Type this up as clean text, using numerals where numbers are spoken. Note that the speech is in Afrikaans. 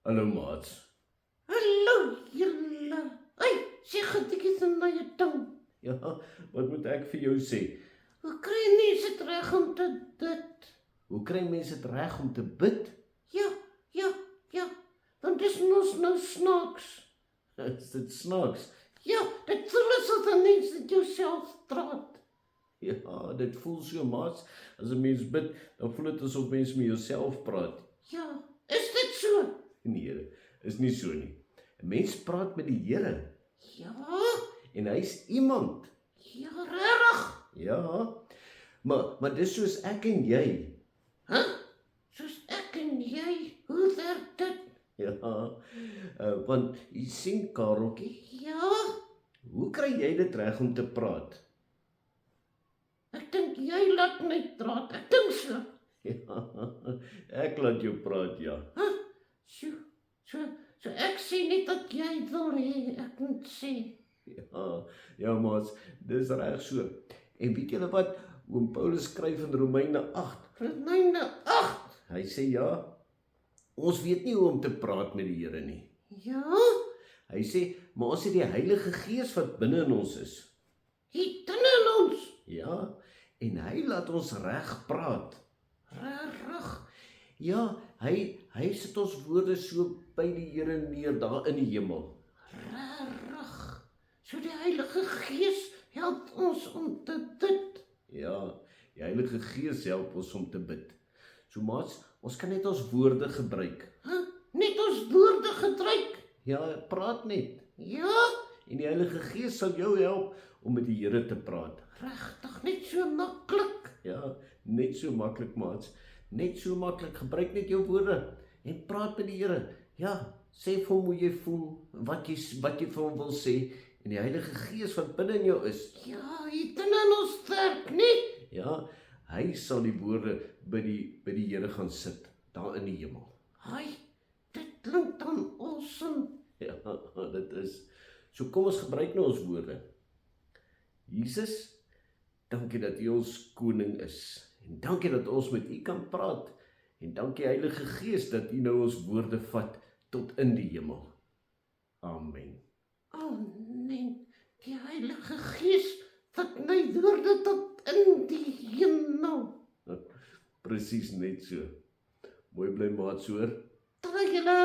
Hallo maats. Hallo julle. Ai, sê gedikkies in my tong. Ja, wat moet ek vir jou sê? Hoe kry mense dit reg om te dit? Hoe kry mense dit reg om te bid? Ja. Want dis mos nou snaaks. Is dit snaaks? Ja, dit voel asof dan mens dit jouself praat. Ja, dit voel so maats. As 'n mens bid, dan voel dit asof mens met jouself praat. Ja, is dit so? Nee, is nie so nie. 'n Mens praat met die Here Ja, en hy's iemand. regtig. Ja, maar dis soos ek en jy. Soos ek en jy. Hoe werk dit? Ja, want jy sien Kareltjie, Ja, hoe kry jy dit reg om te praat? ek dink jy laat my praat. Ek dink so. Ja, ek laat jou praat, ja. So ek sê net dat jy wil hê ek moet sê. Ja, maats, dis reg so. En weet julle wat oom Paulus skryf in Romeine 8? Romeine 8. Hy sê ja, ons weet nie hoe om te praat met die Here nie. Ja, Hy sê, maar ons het die Heilige Gees wat binne in ons is. hier in ons. Ja, en hy laat ons reg praat. Regtig. Ja, hy sit ons woorde so by die Here neer daar in die hemel. Regtig. So die Heilige Gees help ons om te bid. Ja, die Heilige Gees help ons om te bid. So maats, ons kan net ons woorde gebruik. Net ons woorde gebruik. Ja, praat net. Ja, En die Heilige Gees sal jou help om met die Here te praat. regtig net so maklik. Ja, net so maklik maats. Net so maklik, gebruik net jou woorde en praat met die Here. Ja, sê vir hom hoe jy voel, wat jy vir hom wil sê en die Heilige Gees wat binne in jou is. Ja, hier in ons werk nie. Ja, hy sal die woorde by die Here gaan sit daar in die hemel. Ai, dit klink dan awesome. Ja, dit is. So kom ons gebruik nou ons woorde. Jesus, dankie dat U ons koning is. En dankie dat ons met U kan praat. En dankie Heilige Gees dat U nou ons woorde vat tot in die hemel. Amen. Nee, die Heilige Gees vat my woorde tot in die hemel. Presies net so. Mooi bly maats hoor. Terug julle.